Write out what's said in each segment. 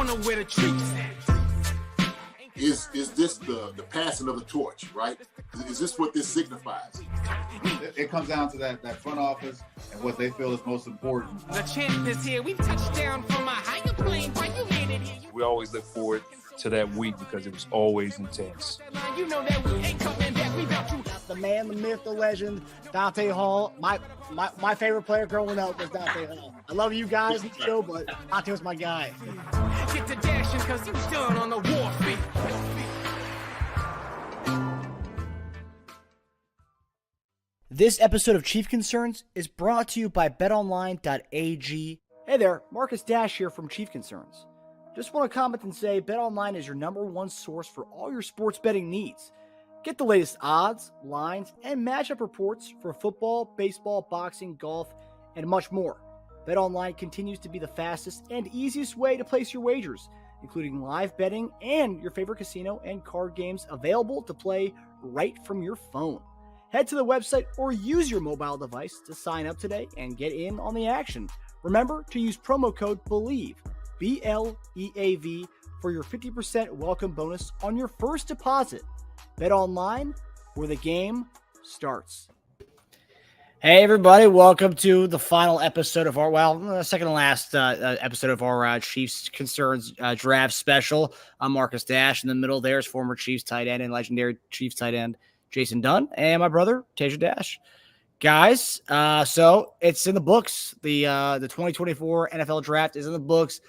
corner where the treats at. Is this the passing of the torch, right? Is this what this signifies? It comes down to that front office and what they feel is most important. The champ is here. We've touched down from a higher plane. Why you made it here? We always look forward to that week because it was always intense. You know that we ain't coming back. We about you. The man, the myth, the legend, Dante Hall. My favorite player growing up was Dante Hall. I love you guys in the show, but Dante was my guy. Get to dashing because you done on the warfare. This episode of Chief Concerns is brought to you by betonline.ag. Hey there, Marcus Dash here from Chief Concerns. Just want to comment and say BetOnline is your #1 source for all your sports betting needs. Get the latest odds, lines, and matchup reports for football, baseball, boxing, golf, and much more. BetOnline continues to be the fastest and easiest way to place your wagers, including live betting and your favorite casino and card games available to play right from your phone. Head to the website or use your mobile device to sign up today and get in on the action. Remember to use promo code BELIEVE, BLEAV, for your 50% welcome bonus on your first deposit. Bet online, where the game starts. Hey everybody, welcome to the final episode of our, second to last episode of our Chiefs Concerns draft special. I'm Marcus Dash. In the middle there is former Chiefs tight end and legendary Chiefs tight end Jason Dunn, and my brother Teja Dash. Guys, so it's in the books. The 2024 NFL draft is in the books.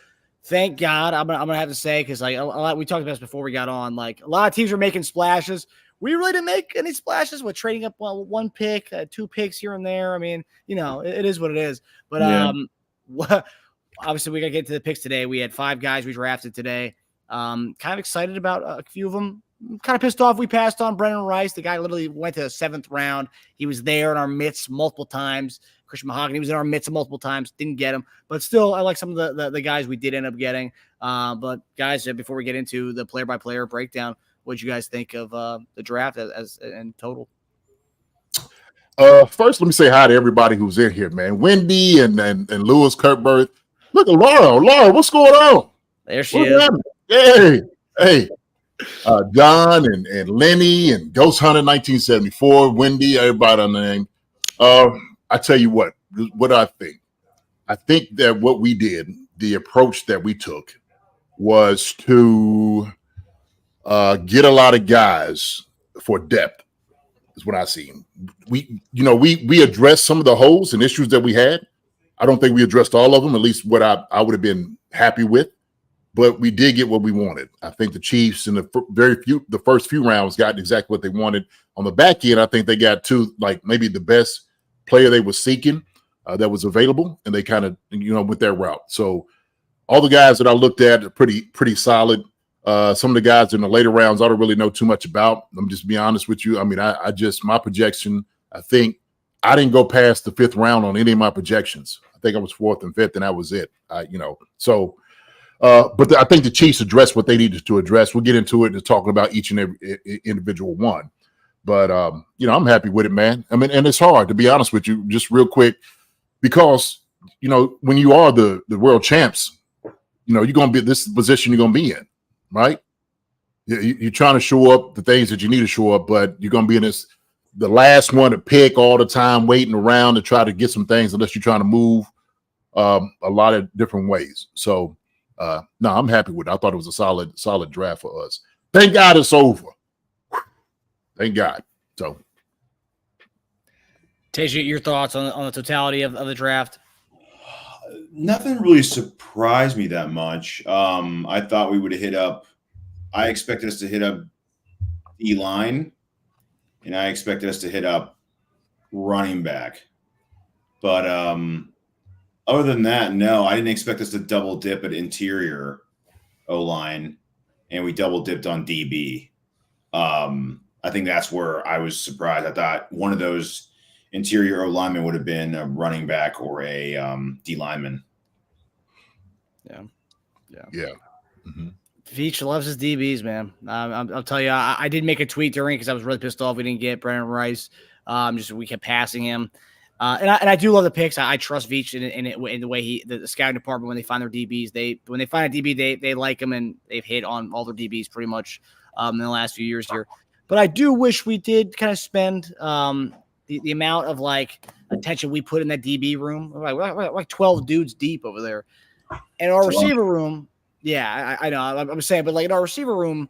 Thank God. I'm gonna have to say, because like a lot, we talked about this before we got on. Like a lot of teams are making splashes. We really didn't make any splashes with trading up one pick, 2 picks here and there. I mean, you know, it is what it is. But obviously we got to get to the picks today. We had 5 guys we drafted today. Kind of excited about a few of them. Kind of pissed off we passed on Brennan Rice. The guy literally went to the 7th round. He was there in our midst multiple times. Christian Mahogany was in our midst multiple times. Didn't get him. But still, I like some of the guys we did end up getting. But guys, before we get into the player-by-player breakdown, what did you guys think of the draft as in total? First, let me say hi to everybody who's in here, man. Wendy and Lewis Kirkberg. Look at Laura. Laura, what's going on? There she is. Hey. John and Lenny and Ghost Hunter 1974, Wendy, everybody on the name. I tell you what I think. I think that what we did, the approach that we took, was to get a lot of guys for depth, is what I see. We addressed some of the holes and issues that we had. I don't think we addressed all of them, at least what I would have been happy with. But we did get what we wanted. I think the Chiefs in the first few rounds got exactly what they wanted. On the back end, I think they got maybe the best player they were seeking that was available, and they kind of went their route. So all the guys that I looked at are pretty solid. Some of the guys in the later rounds I don't really know too much about. Let me just be honest with you. I mean, my projection, I think I didn't go past the 5th round on any of my projections. I think I was 4th and 5th, and that was it. But I think the Chiefs addressed what they needed to address. We'll get into it and talking about each and every individual one. But, I'm happy with it, man. I mean, and it's hard, to be honest with you, just real quick, because, when you are the world champs, you're going to be this position you're going to be in, right? You're trying to show up the things that you need to show up, but you're going to be in the last one to pick all the time, waiting around to try to get some things unless you're trying to move a lot of different ways. So, no, I'm happy with it. I thought it was a solid draft for us. Thank God it's over. Thank God. So, Teja, your thoughts on the totality of the draft? Nothing really surprised me that much. I thought we would have hit up. I expected us to hit up D-line, and I expected us to hit up running back. But other than that, no, I didn't expect us to double dip at interior O-line, and we double dipped on DB. I think that's where I was surprised. I thought one of those interior O-linemen would have been a running back or a D lineman. Yeah. Mm-hmm. Veach loves his DBs, man. I'll tell you, I did make a tweet during because I was really pissed off we didn't get Brennan Rice. We kept passing him. And I do love the picks. I trust Veach in the way the scouting department, when they find their DBs, when they find a DB, they like them, and they've hit on all their DBs pretty much in the last few years here. But I do wish we did kind of spend the amount of like attention we put in that DB room. We're like 12 dudes deep over there. And our receiver room, yeah, I know. I'm saying, but like in our receiver room,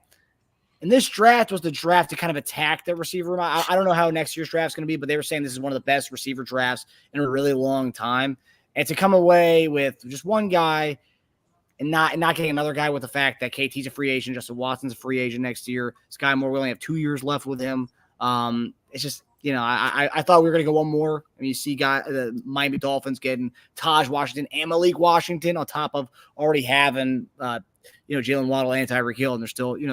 and this draft was the draft to kind of attack that receiver room. I don't know how next year's draft is going to be, but they were saying this is one of the best receiver drafts in a really long time. And to come away with just one guy and not getting another guy with the fact that KT's a free agent, Justin Watson's a free agent next year, Sky Moore will only have 2 years left with him. It's just, I thought we were going to go one more. I mean, you see the Miami Dolphins getting Taj Washington and Malik Washington on top of already having Jalen Waddle and Tyreek Hill, and they're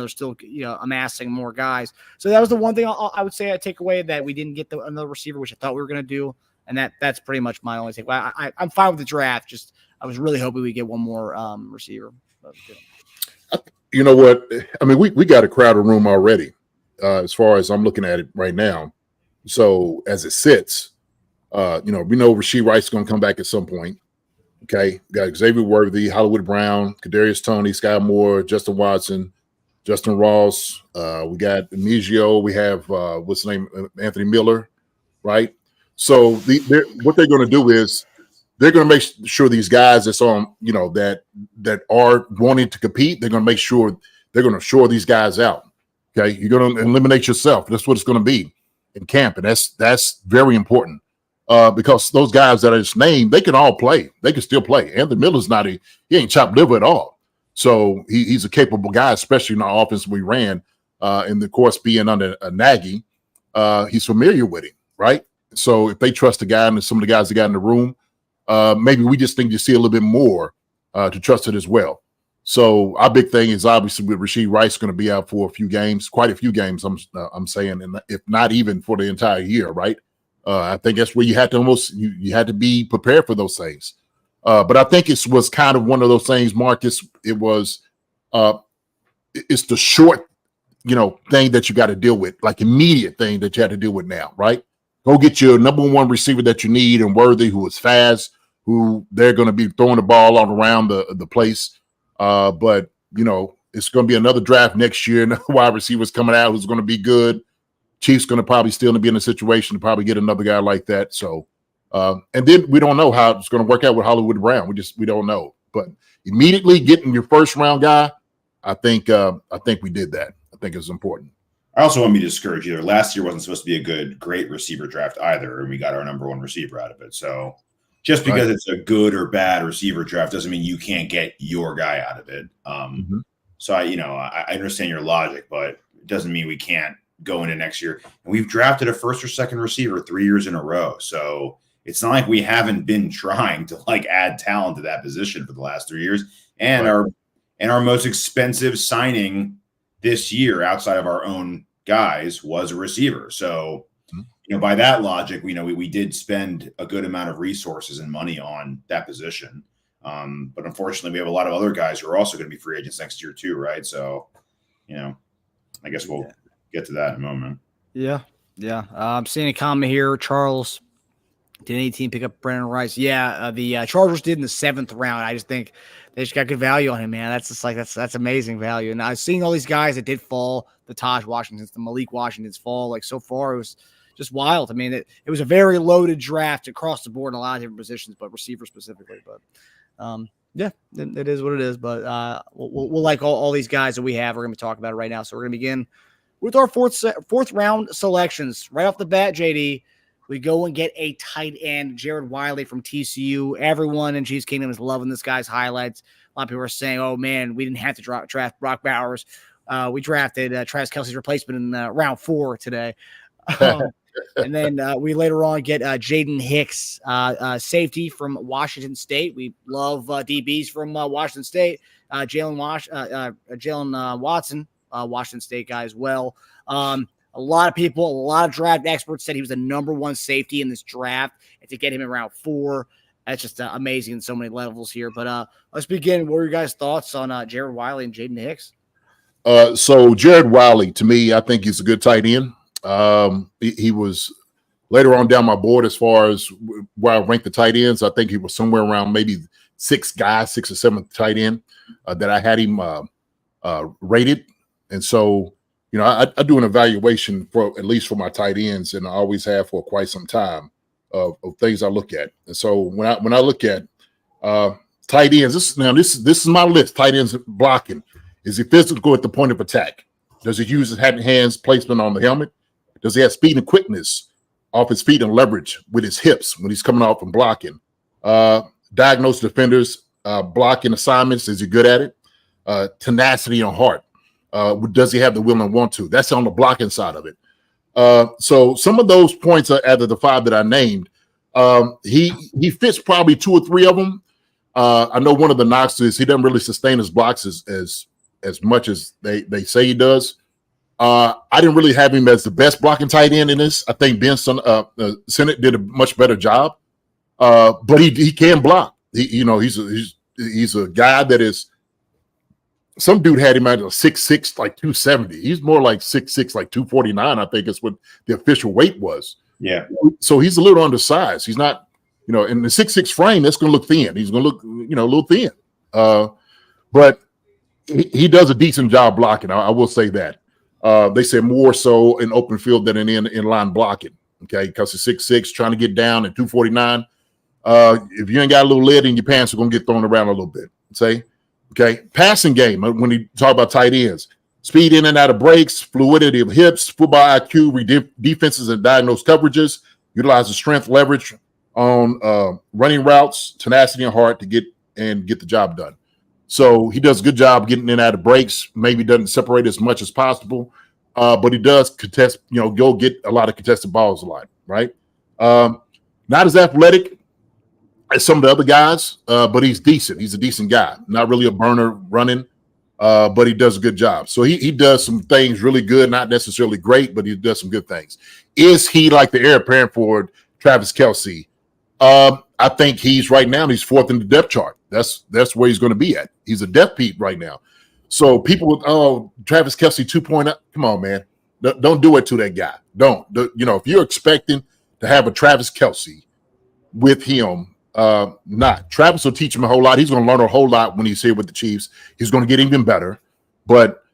still amassing more guys. So that was the one thing I would say I take away, that we didn't get another receiver, which I thought we were going to do, and that's pretty much my only takeaway. I'm fine with the draft. Just I was really hoping we get one more receiver. You know what? I mean, we got a crowded room already, as far as I'm looking at it right now. So as it sits, we know Rashee Rice is going to come back at some point. Okay, we got Xavier Worthy, Hollywood Brown, Kadarius Toney, Sky Moore, Justin Watson, Justin Ross. We got Emigio. We have what's the name? Anthony Miller, right? So what they're going to do is they're going to make sure these guys that's on, that are wanting to compete. They're going to make sure they're going to shore these guys out. Okay, you're going to eliminate yourself. That's what it's going to be in camp, and that's very important. Because those guys that I just named, they can all play. They can still play. Anthony Miller's he ain't chopped liver at all. So he's a capable guy, especially in our offense we ran. And of course, being under Nagy, he's familiar with him, right? So if they trust the guy and some of the guys that got in the room, maybe we just think you see a little bit more to trust it as well. So our big thing is obviously with Rashee Rice going to be out for quite a few games. I'm saying, and if not even for the entire year, right? I think that's where you had to you had to be prepared for those things. But I think it was kind of one of those things, Marcus. It's the short, thing that you got to deal with, like immediate thing that you had to deal with now, right? Go get your number one receiver that you need, and Worthy, who is fast, who they're going to be throwing the ball all around the place. But it's going to be another draft next year, and wide receivers coming out who's going to be good. Chiefs going to probably still be in a situation to probably get another guy like that. So, and then we don't know how it's going to work out with Hollywood Brown. We don't know. But immediately getting your first round guy, I think we did that. I think it's important. I also want to be discouraged either. Last year wasn't supposed to be a great receiver draft either, and we got our number one receiver out of it. So just because it's a good or bad receiver draft doesn't mean you can't get your guy out of it. So I understand your logic, but it doesn't mean we can't go into next year. And we've drafted a first or second receiver 3 years in a row. So it's not like we haven't been trying to add talent to that position for the last 3 years. And our most expensive signing this year outside of our own guys was a receiver. So, by that logic, we did spend a good amount of resources and money on that position. But unfortunately we have a lot of other guys who are also going to be free agents next year too. Right. So, I guess we'll get to that in a moment. Yeah. I'm seeing a comment here. Charles, did any team pick up Brandon Rice? Yeah, the Chargers did in the 7th round. I just think they just got good value on him, man. That's just that's amazing value. And I was seeing all these guys that did fall, the Taj Washingtons, the Malik Washingtons fall. So far, it was just wild. I mean, it was a very loaded draft across the board in a lot of different positions, but receiver specifically. But yeah, it is what it is. But we'll like all these guys that we have. We're going to be talking about it right now. So we're going to begin with our fourth round selections. Right off the bat, JD, we go and get a tight end, Jared Wiley from TCU. Everyone in Chiefs Kingdom is loving this guy's highlights. A lot of people are saying, oh, man, we didn't have to draft Brock Bowers. We drafted Travis Kelce's replacement in round 4 today. And then we later on get Jaden Hicks, safety from Washington State. We love DBs from Washington State. Jalen Watson, Washington State guy as well. A lot of people, a lot of draft experts said he was the number one safety in this draft. And to get him in round 4, that's just amazing in so many levels here. But let's begin. What are your guys' thoughts on Jared Wiley and Jaden Hicks? So Jared Wiley, to me, I think he's a good tight end. He was later on down my board as far as where I rank the tight ends. I think he was somewhere around maybe 6 or 7th tight end that I had him rated. And so, I do an evaluation for at least for my tight ends, and I always have for quite some time of things I look at. And so when I look at tight ends, this is my list. Tight ends blocking. Is he physical at the point of attack? Does he use his hands placement on the helmet? Does he have speed and quickness off his feet and leverage with his hips when he's coming off and blocking? Diagnose defenders, blocking assignments. Is he good at it? Tenacity and heart. Does he have the will and want to? That's on the blocking side of it. So some of those points are out of the 5 that I named. He fits probably 2 or 3 of them. I know one of the knocks is he doesn't really sustain his blocks as much as they say he does. I didn't really have him as the best blocking tight end in this. I think Ben Sinnott did a much better job. But he can block. He's a guy that is. Some dude had him at a 6'6", like 270. He's more like 6'6", like 249. I think is what the official weight was. Yeah. So he's a little undersized. He's not, in the 6'6" frame. That's going to look thin. He's going to look, a little thin. But he does a decent job blocking. I will say that. They say more so in open field than in line blocking. Okay, because he's 6'6", trying to get down at 249. If you ain't got a little lead in your pants, you're going to get thrown around a little bit. Okay, passing game, when you talk about tight ends, speed in and out of breaks, fluidity of hips, football IQ, read defenses and diagnose coverages, utilize the strength leverage on running routes, tenacity and heart to get the job done. So he does a good job getting in and out of breaks, maybe doesn't separate as much as possible, but he does contest, go get a lot of contested balls a lot, right? Not as athletic as some of the other guys, but he's decent. He's a decent guy. Not really a burner running, but he does a good job. So he does some things really good, not necessarily great, but he does some good things. Is he like the heir apparent for Travis Kelce? I think he's right now, he's 4th in the depth chart. That's where he's going to be at. He's a depth peep right now. So people with, Travis Kelce 2.0, come on, man. Don't do it to that guy. Don't. If you're expecting to have a Travis Kelce with him, not. Travis will teach him a whole lot. He's going to learn a whole lot when he's here with the Chiefs. He's going to get even better. But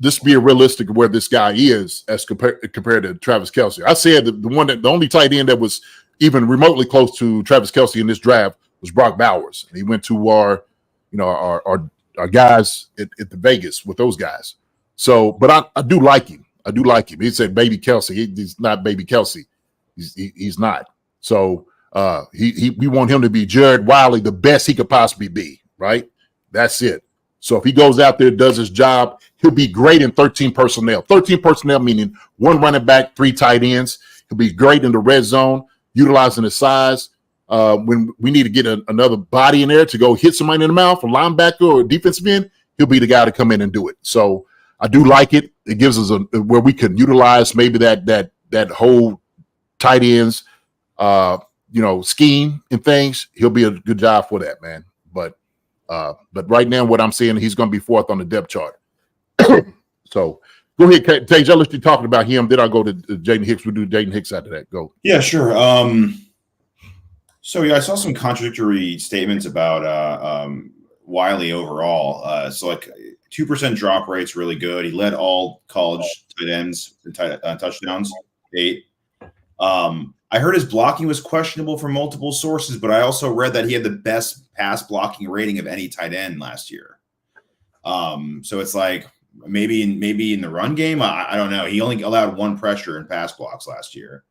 this be a realistic where this guy is as compared to Travis Kelce. I said the only tight end that was even remotely close to Travis Kelce in this draft was Brock Bowers. And he went to our guys at the Vegas with those guys. So, but I do like him. He said baby Kelce. He's not baby Kelce. He's not. So we want him to be Jared Wiley, the best he could possibly be, right? That's it. So if he goes out there, does his job, he'll be great in 13 personnel. 13 personnel meaning 1 running back, 3 tight ends. He'll be great in the red zone, utilizing his size. When we need to get another body in there to go hit somebody in the mouth, a linebacker or a defensive end, he'll be the guy to come in and do it. So I do like it. It gives us where we can utilize maybe that whole tight ends, scheme and things. He'll be a good job for that, man. But right now, what I'm seeing, he's going to be 4th on the depth chart. So go ahead, Tej. I'll let you talking about him. Then I'll go to Jaden Hicks. We'll do Jaden Hicks after that. Go. Yeah, sure. So I saw some contradictory statements about Wiley overall. So like 2% drop rate's really good. He led all college tight ends in touchdowns, 8. I heard his blocking was questionable from multiple sources, but I also read that he had the best pass blocking rating of any tight end last year. So it's like maybe in the run game, I don't know. He only allowed 1 pressure in pass blocks last year.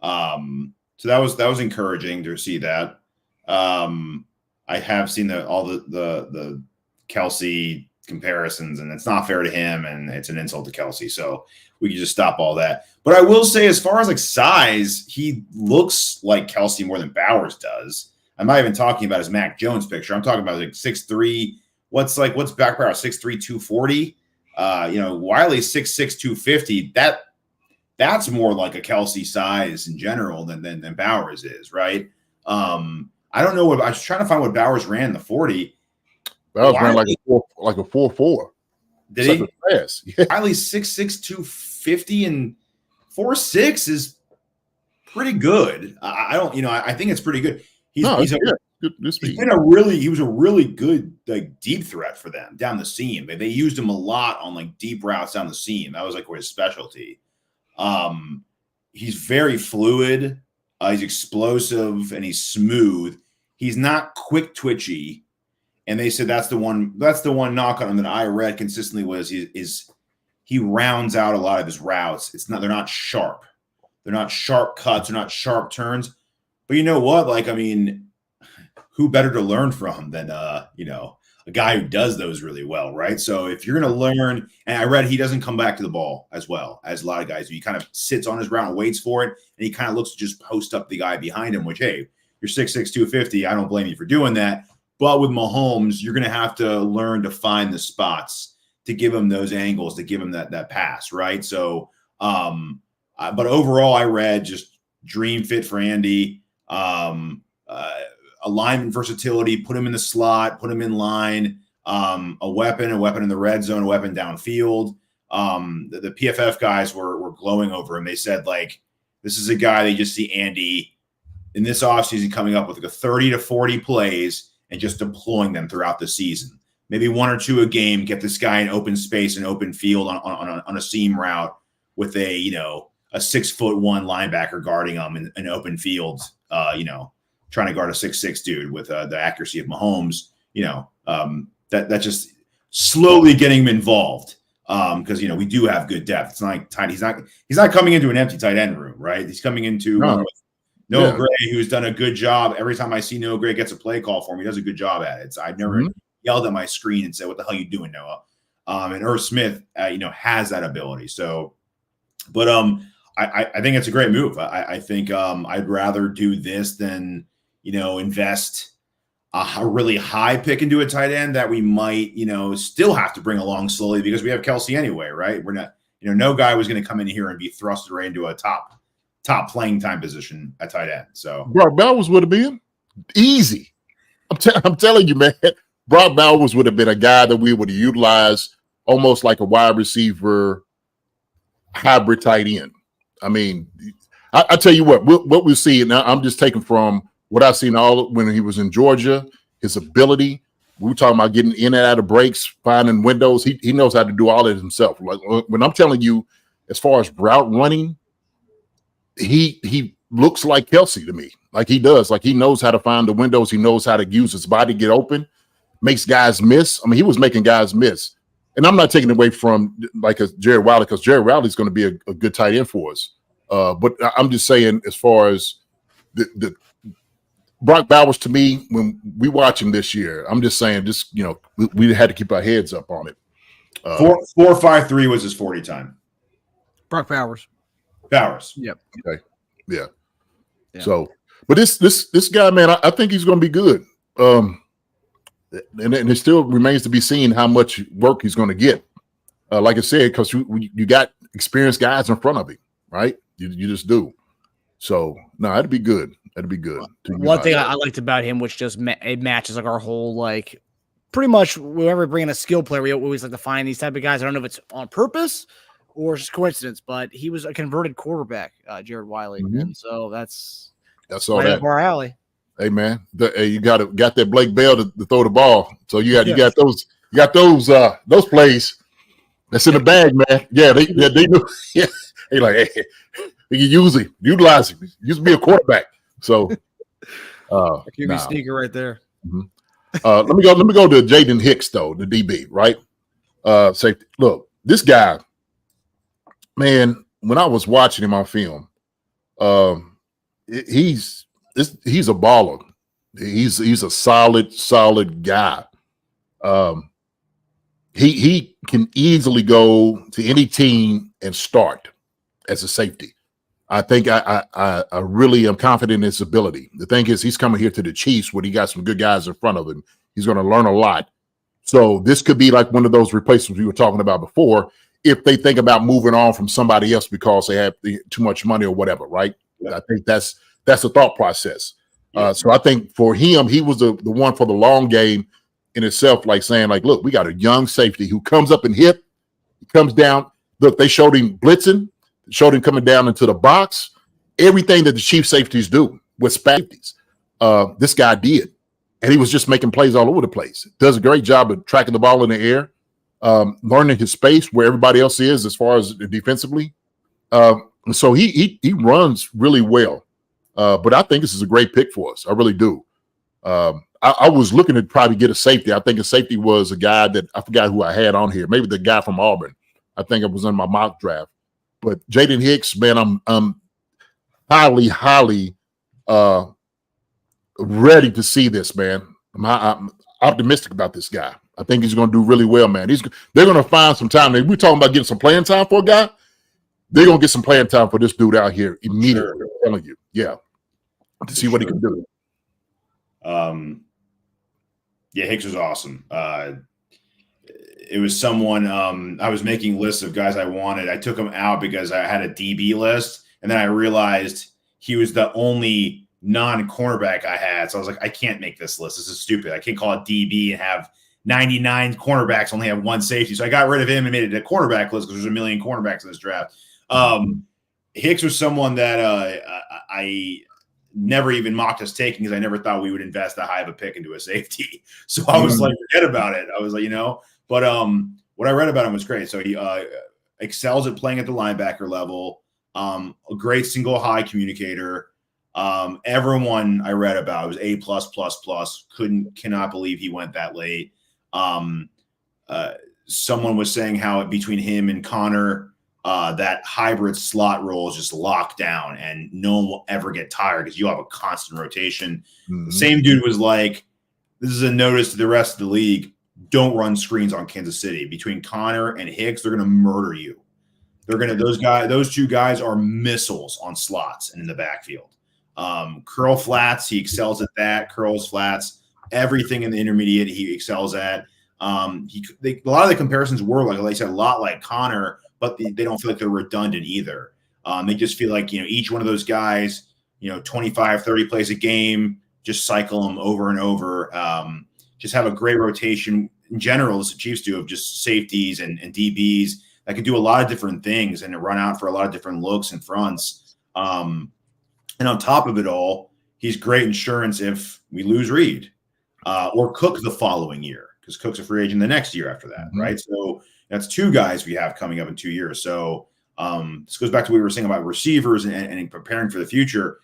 So that was encouraging to see that. I have seen all the Kelce comparisons, and it's not fair to him, and it's an insult to Kelce. So we can just stop all that. But I will say, as far as like size, he looks like Kelce more than Bowers does. I'm not even talking about his Mac Jones picture. I'm talking about like 6'3". What's back power? 6'3", 240. Wiley's 6'6", 250. That's more like a Kelce size in general than Bowers is, right? I don't know what I was trying to find what Bowers ran in the 40. Bowers ran like a 4.4. Did he? Fast. Yeah. Wiley's 6'6", 250 and 4'6" is pretty good. I don't, I think it's pretty good. He was a really good like deep threat for them down the seam. They used him a lot on like deep routes down the seam. That was like his specialty. He's very fluid. He's explosive and he's smooth. He's not quick twitchy. And they said that's the one knock on him that I read consistently was he rounds out a lot of his routes. They're not sharp. They're not sharp cuts. They're not sharp turns. But you know what? Like, I mean, who better to learn from than a guy who does those really well, right? So if you're going to learn, and I read he doesn't come back to the ball as well as a lot of guys do. He kind of sits on his route and waits for it, and he kind of looks to just post up the guy behind him, which, hey, you're 6'6", 250. I don't blame you for doing that. But with Mahomes, you're going to have to learn to find the spots to give him those angles, to give him that pass, right? So, but overall, I read just dream fit for Andy. Alignment versatility, put him in the slot, put him in line, a weapon in the red zone, a weapon downfield. The PFF guys were glowing over him. They said, like, this is a guy they just see Andy in this offseason coming up with like a 30 to 40 plays and just deploying them throughout the season. Maybe 1 or 2 a game, get this guy in open space and open field on a seam route with a 6'1" linebacker guarding him in open field, trying to guard a 6'6" dude with the accuracy of Mahomes, that just slowly getting him involved. Because we do have good depth. It's not like tight. He's not coming into an empty tight end room, right? He's coming into one with Noah Gray, who's done a good job. Every time I see Noah Gray gets a play call for him, he does a good job at it. So I've never yelled at my screen and said, "What the hell are you doing, Noah?" And Irv Smith, has that ability. So, but I think it's a great move. I think I'd rather do this than invest a really high pick into a tight end that we might, still have to bring along slowly because we have Kelsey anyway, right? We're not, no guy was going to come in here and be thrusted right into a top playing time position at tight end. So Brock Bowers would have been easy. I'm telling you, man, Brock Bowers would have been a guy that we would have utilized almost like a wide receiver hybrid tight end. I mean, I tell you what we see, and I'm just taking from what I've seen all when he was in Georgia, his ability. We were talking about getting in and out of breaks, finding windows. He knows how to do all of it himself. Like when I'm telling you, as far as route running, he looks like Kelsey to me. Like he does. Like he knows how to find the windows. He knows how to use his body to get open, makes guys miss. I mean, he was making guys miss. And I'm not taking away from like a Jared Wiley because Jared Wiley is going to be a good tight end for us. But I'm just saying, as far as the Brock Bowers, to me, when we watch him this year, I'm just saying, we had to keep our heads up on it. 4.53 was his 40 time. Brock Bowers. Yep. Okay. Yeah. So, but this guy, man, I think he's going to be good. And it still remains to be seen how much work he's going to get. Like I said, because you got experienced guys in front of him, right? You just do. So, no, that'd be good. That'd be good. One thing I liked about him, which just it matches like our whole, like, pretty much whenever we bring in a skill player, we always like to find these type of guys. I don't know if it's on purpose or just coincidence, but he was a converted quarterback, Jared Wiley. And so that's all right that. up our alley. Hey man, you got that Blake Bell to throw the ball. So you got those plays that's in the bag, man. Yeah, they do. Yeah, they like, hey, you utilize him. He used to be a quarterback. So, QB sneaker right there. Let me go to Jaden Hicks though, the DB, right? Safety. Look, this guy, man. When I was watching him on film, he's a baller. He's a solid guy. He can easily go to any team and start as a safety. I think I really am confident in his ability. The thing is, he's coming here to the Chiefs where he got some good guys in front of him. He's going to learn a lot. So this could be like one of those replacements we were talking about before, if they think about moving on from somebody else because they have too much money or whatever, right? Yeah. I think that's the thought process. Yeah. So I think for him, he was the one for the long game in itself, like saying, like, look, we got a young safety who comes up and hit, he comes down. Look, they showed him blitzing, showed him coming down into the box, everything that the Chiefs safeties do with safeties. This guy did. And he was just making plays all over the place. Does a great job of tracking the ball in the air, learning his space where everybody else is as far as defensively. So he runs really well. But I think this is a great pick for us. I really do. I was looking to probably get a safety. I think a safety was a guy that I forgot who I had on here. Maybe the guy from Auburn. I think it was in my mock draft. But Jaden Hicks, man, I'm highly ready to see this, man. I'm optimistic about this guy. I think he's going to do really well, man. They're going to find some time. We're talking about getting some playing time for a guy. They're going to get some playing time for this dude out here immediately. Sure. I'm telling you. Yeah. To see what he can do. Yeah, Hicks was awesome. It was someone I was making lists of guys I wanted. I took him out because I had a DB list, and then I realized he was the only non-cornerback I had. So I was like, I can't make this list. This is stupid. I can't call it DB and have 99 cornerbacks only have one safety. So I got rid of him and made it a cornerback list because there's a million cornerbacks in this draft. Hicks was someone that I never even mocked us taking because I never thought we would invest that high of a pick into a safety. So I was like, forget about it. I was like, but what I read about him was great. So he excels at playing at the linebacker level, a great single high communicator. Everyone I read about was A+++. Cannot believe he went that late. Someone was saying how between him and Connor, that hybrid slot role is just locked down and no one will ever get tired because you have a constant rotation. The same dude was like, this is a notice to the rest of the league. Don't run screens on Kansas City. Between Connor and Hicks, they're going to murder you. Those two guys are missiles on slots and in the backfield. Curl flats, he excels at that. Curls, flats, everything in the intermediate, he excels at. A lot of the comparisons were like I said, a lot like Connor, but they don't feel like they're redundant either. They just feel like each one of those guys, 25, 30 plays a game, just cycle them over and over. Just have a great rotation in general, as the Chiefs do, of just safeties and DBs that can do a lot of different things and run out for a lot of different looks and fronts. And on top of it all, he's great insurance if we lose Reed or Cook the following year, because Cook's a free agent the next year after that, right? So that's two guys we have coming up in 2 years. So this goes back to what we were saying about receivers and preparing for the future.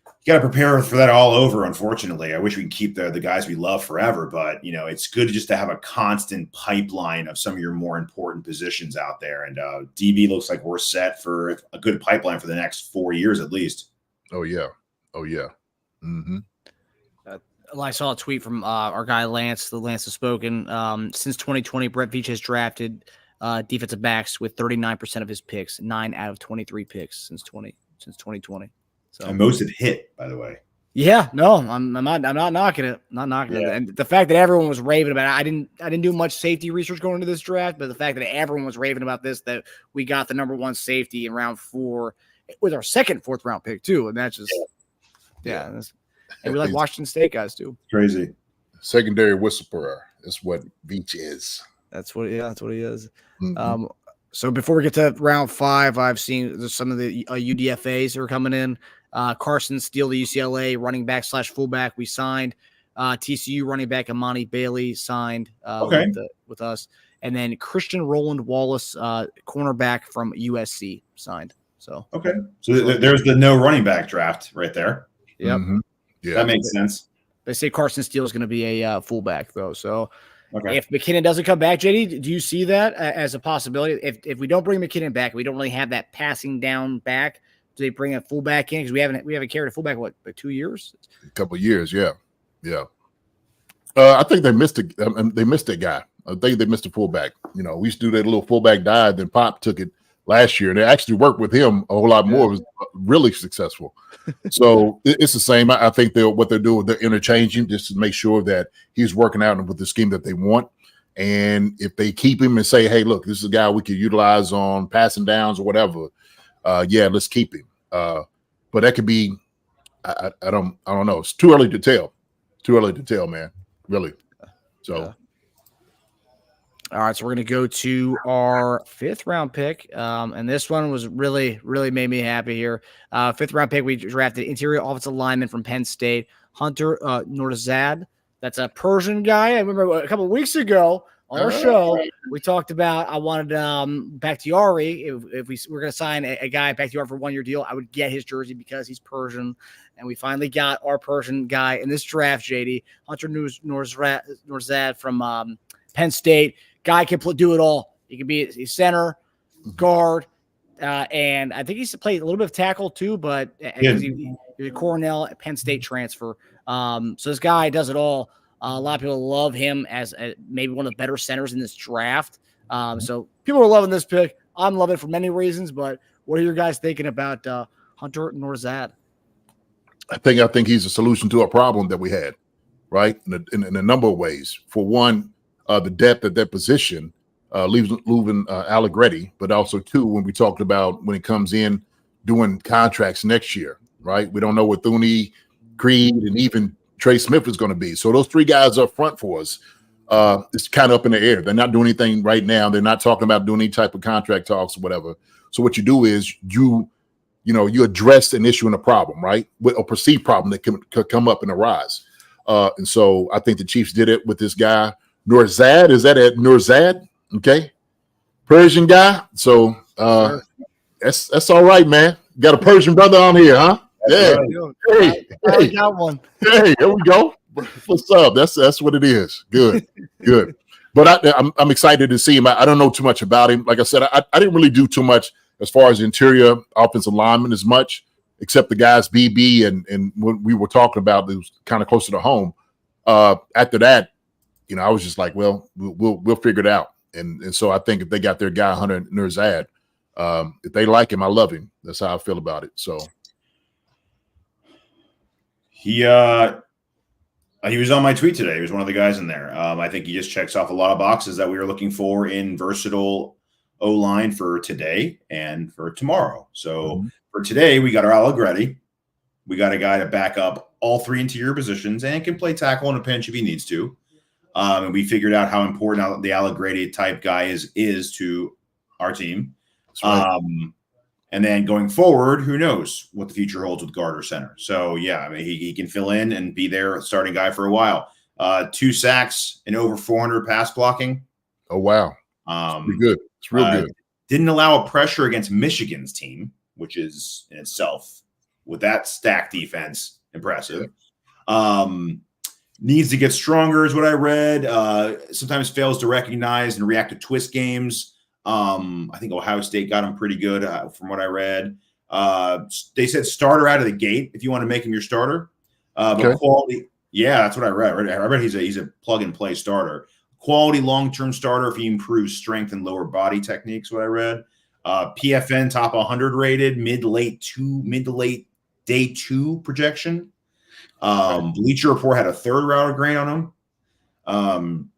You got to prepare for that all over, unfortunately. I wish we could keep the guys we love forever, but, it's good just to have a constant pipeline of some of your more important positions out there. And DB looks like we're set for a good pipeline for the next 4 years at least. Oh, yeah. Mm-hmm. I saw a tweet from our guy Lance. The Lance has spoken. Since 2020, Brett Veach has drafted defensive backs with 39% of his picks, 9 out of 23 picks since 2020. So, and most have hit, by the way. Yeah, no, I'm not knocking it. Not knocking it. And the fact that everyone was raving about it, I didn't do much safety research going into this draft, but the fact that everyone was raving about this, that we got the number one safety in round 4 with our second 4th round pick too, and that's just and we like Washington State guys too. Crazy. Secondary whisperer is what Veach is. That's what he is. Mm-hmm. So before we get to round 5, I've seen there's some of the UDFAs are coming in. Carson Steele, the UCLA running back / fullback, we signed. TCU running back Amani Bailey signed with us. And then Christian Roland Wallace, cornerback from USC, signed. So there's the no running back draft right there. Yep. Mm-hmm. Yeah, that makes sense. They say Carson Steele is going to be a fullback, though. So if McKinnon doesn't come back, JD, do you see that as a possibility? If we don't bring McKinnon back, we don't really have that passing down back. Do they bring a fullback in? Because we haven't carried a fullback like 2 years. A couple of years, yeah. I think they missed a guy. I think they missed a fullback. We used to do that little fullback dive. Then Pop took it last year, and they actually worked with him a whole lot more. It was really successful. So it's the same. I think what they're doing, they're interchanging just to make sure that he's working out with the scheme that they want. And if they keep him and say, hey, look, this is a guy we could utilize on passing downs or whatever, let's keep him. But that could be, I don't know. It's too early to tell. Man. Really. So. All right, so we're going to go to our 5th round pick. And this one was really, really made me happy here. 5th round pick, we drafted interior offensive lineman from Penn State, Hunter Nourzad. That's a Persian guy. I remember a couple of weeks ago on our show, we talked about I wanted Bakhtiari. If we were going to sign a guy Bakhtiari for a 1-year deal, I would get his jersey because he's Persian. And we finally got our Persian guy in this draft, JD. Hunter Nourzad from Penn State. Guy can do it all. He can be a center, guard, and I think he's played a little bit of tackle too, but he's a Cornell Penn State transfer. So this guy does it all. A lot of people love him as maybe one of the better centers in this draft. So people are loving this pick. I'm loving it for many reasons, but what are your guys thinking about Hunter Nourzad? I think he's a solution to a problem that we had, right? In a number of ways. For one, the depth at that position leaving Allegretti, but also two, when we talked about when it comes in doing contracts next year, right? We don't know what Thuney, Creed, and even Trey Smith is going to be. So those 3 guys up front for us, it's kind of up in the air. They're not doing anything right now. They're not talking about doing any type of contract talks or whatever. So what you do is you address an issue and a problem, right? With a perceived problem that could come up and arise. And so I think the Chiefs did it with this guy, Nourzad. Is that it? Nourzad? Okay. Persian guy. So that's all right, man. Got a Persian brother on here, huh? Yeah. Hey, I got one. Hey, here we go. What's up? That's what it is. Good. But I'm excited to see him. I don't know too much about him. Like I said, I didn't really do too much as far as interior offensive linemen as much, except the guys BB and what we were talking about, it was kind of closer to home. After that, I was just like, well, we'll figure it out. And so I think if they got their guy Hunter Nourzad, if they like him, I love him. That's how I feel about it. So he was on my tweet today. He was one of the guys in there. I think he just checks off a lot of boxes that we were looking for in versatile O-line for today and for tomorrow. So for today, we got our Allegretti. We got a guy to back up all 3 interior positions and can play tackle in a pinch if he needs to. And we figured out how important the Allegretti type guy is to our team. Right. And then going forward, who knows what the future holds with guard or center. So, yeah, I mean, he can fill in and be their starting guy for a while. 2 sacks and over 400 pass blocking. Oh, wow. It's pretty good. It's real good. Didn't allow a pressure against Michigan's team, which is in itself, with that stacked defense, impressive. Needs to get stronger is what I read. Sometimes fails to recognize and react to twist games. I think Ohio State got him pretty good from what I read. They said starter out of the gate if you want to make him your starter. But quality, yeah, that's what I read. I read he's a plug and play starter. Quality long-term starter if he improves strength and lower body techniques, what I read. PFN top 100 rated, mid to late day 2 projection. Bleacher Report had a 3rd round grade on him.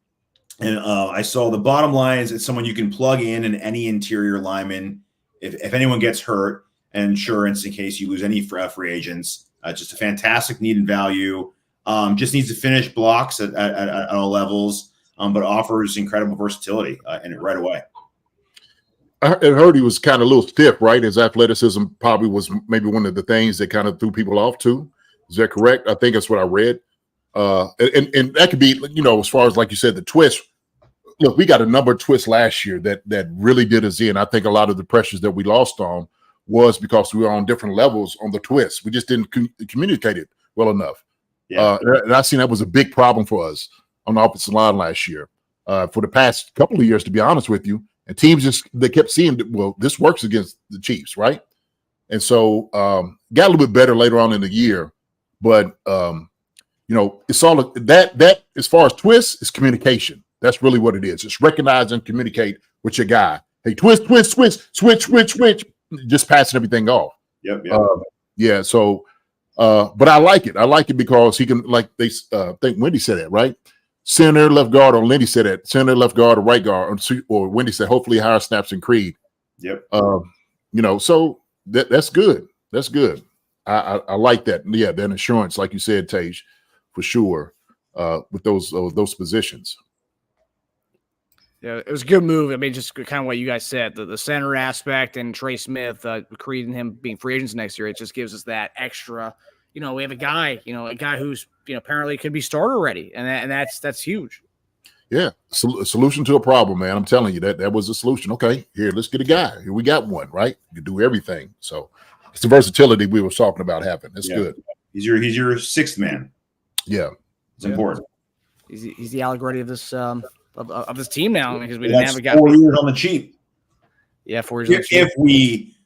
And I saw the bottom line is it's someone you can plug in any interior lineman if anyone gets hurt, and insurance in case you lose any free agents. Just a fantastic need and value. Just needs to finish blocks at all levels, but offers incredible versatility in it right away. I heard he was kind of a little stiff, right? His athleticism probably was maybe one of the things that kind of threw people off too. Is that correct? I think that's what I read. And that could be, as far as, like you said, the twist. Look, we got a number of twists last year that really did us in. I think a lot of the pressures that we lost on was because we were on different levels on the twist. We just didn't communicate it well enough. Yeah. And I seen that was a big problem for us on the offensive line last year. For the past couple of years, to be honest with you, and teams they kept seeing that, well, this works against the Chiefs, right? And so got a little bit better later on in the year, but it's all that as far as twists is communication. That's really what it is. It's recognize and communicate with your guy. Hey, twist, switch, just passing everything off. Yep. Yeah. So, but I like it. I like it because he can, like they think Wendy said that, right? Center, left guard, or Lindy said that. Center, left guard, or right guard, or Wendy said hopefully higher snaps and Creed. Yep. So that's good. That's good. I like that. Yeah, that insurance, like you said, Tej, for sure, with those positions. Yeah, it was a good move. I mean, just kind of what you guys said, the center aspect and Trey Smith, Creed and him being free agents next year, it just gives us that extra. We have a guy who's apparently could be starter ready, and that's huge. Yeah, solution to a problem, man. I'm telling you that was a solution. Okay, here, let's get a guy. Here we got one, right? You can do everything. So it's the versatility we were talking about having. It's good. He's your sixth man. Yeah, it's important. He's the allegory of this of this team now because we didn't have a guy 4 years on the cheap. Yeah, 4 years on the cheap. If we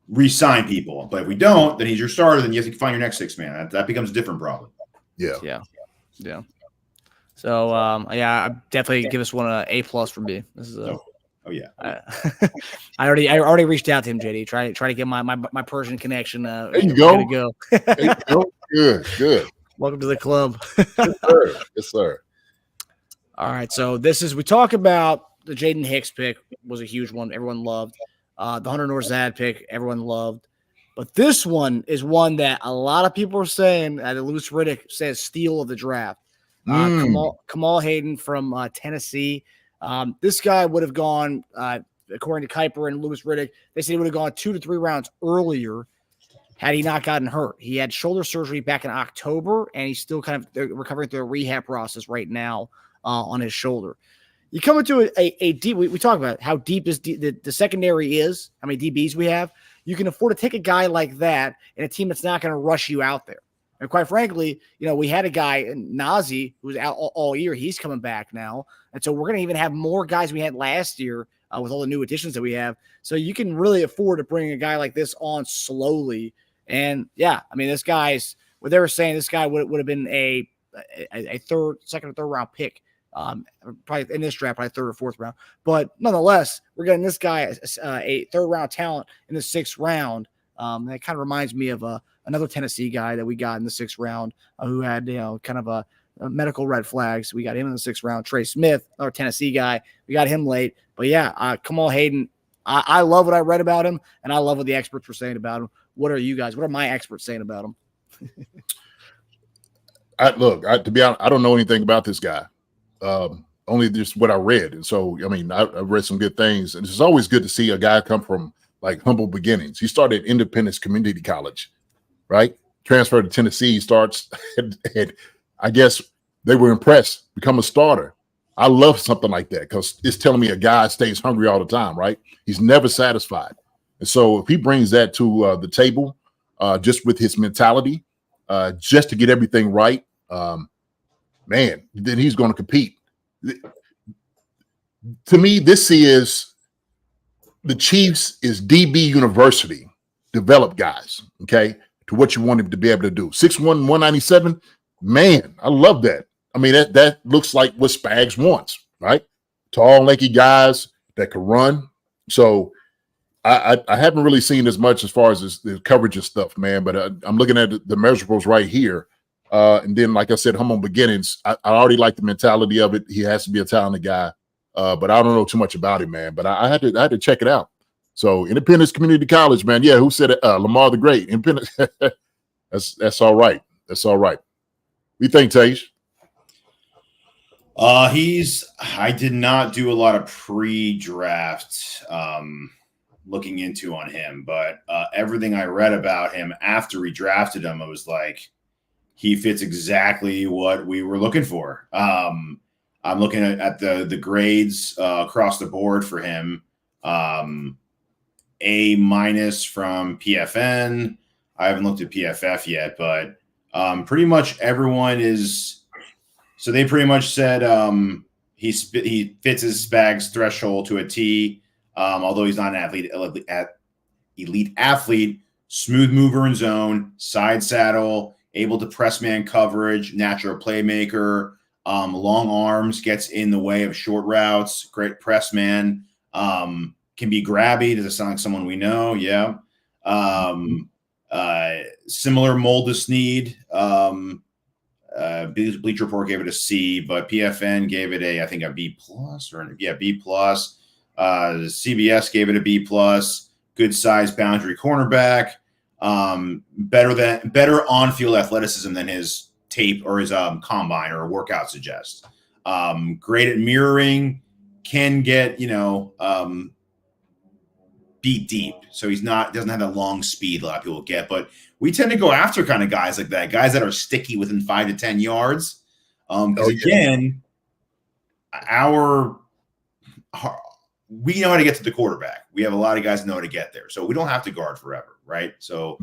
re-sign people, but if we don't, then he's your starter. Then you have to find your next sixth man. That becomes a different problem. Yeah. So, I definitely give us one A+ from me. This is yeah. I already reached out to him, JD. Try to get my Persian connection. There you go. There you go. Good. Welcome to the club. Yes, sir. All right. So we talk about the Jaden Hicks pick was a huge one. Everyone loved. The Hunter Nourzad pick, everyone loved. But this one is one that a lot of people are saying, Louis Riddick says steal of the draft. Kamal Hadden from Tennessee. This guy would have gone, according to Kuiper and Louis Riddick, they said he would have gone 2 to 3 rounds earlier had he not gotten hurt. He had shoulder surgery back in October, and he's still kind of recovering through a rehab process right now on his shoulder. You come into a deep, we talk about how deep the secondary is, how many DBs we have. You can afford to take a guy like that in a team that's not going to rush you out there. And quite frankly, we had a guy, Nazi, who was out all year. He's coming back now. And so we're going to even have more guys we had last year with all the new additions that we have. So you can really afford to bring a guy like this on slowly. And, yeah, I mean, this guy's – what they were saying, this guy would have been a second or third round pick. Probably in this draft, probably third or fourth round. But nonetheless, we're getting this guy a third round talent in the 6th round. That kind of reminds me of another Tennessee guy that we got in the 6th round who had, kind of a medical red flags. We got him in the 6th round. Trey Smith, our Tennessee guy, we got him late. But yeah, Kamal Hadden, I love what I read about him, and I love what the experts were saying about him. What are my experts saying about him? To be honest, I don't know anything about this guy. Only just what I read. And so, I mean, I read some good things, and it's always good to see a guy come from like humble beginnings. He started at Independence Community College, right? Transferred to Tennessee, starts, and I guess they were impressed, become a starter. I love something like that because it's telling me a guy stays hungry all the time, right? He's never satisfied. And so if he brings that to the table, just with his mentality, just to get everything right, man, then he's going to compete. To me, this is the Chiefs is DB University, develop guys, okay, to what you want him to be able to do. 6'1", 197, man, I love that. I mean, that looks like what Spags wants, right? Tall, lanky guys that can run. So I haven't really seen as much as far as the coverage and stuff, man, but I'm looking at the measurables right here. And then, like I said, humble beginnings. I already like the mentality of it. He has to be a talented guy, but I don't know too much about him, man. But I had to check it out. So, Independence Community College, man. Yeah, who said it? Lamar the Great. Independence. That's all right. That's all right. What do you think, Tej? I did not do a lot of pre-draft looking into on him, but everything I read about him after we drafted him, I was like, he fits exactly what we were looking for. I'm looking at the grades across the board for him. A- from PFN. I haven't looked at PFF yet, but pretty much everyone is. So they pretty much said he fits his Spags threshold to a T. Although he's not an elite athlete, smooth mover in zone, side saddle, able to press man coverage, natural playmaker, long arms, gets in the way of short routes, great press man, can be grabby. Does it sound like someone we know? Yeah. Similar mold to Sneed. Bleacher Report gave it a C, but PFN gave it a B plus B plus. CBS gave it a B plus. Good size boundary cornerback. Better on-field athleticism than his tape or his combine or workout suggests. Great at mirroring, can get, beat deep. So doesn't have that long speed a lot of people get. But we tend to go after kind of guys like that, guys that are sticky within 5 to 10 yards. Because again, we know how to get to the quarterback. We have a lot of guys that know how to get there. So we don't have to guard forever, right? So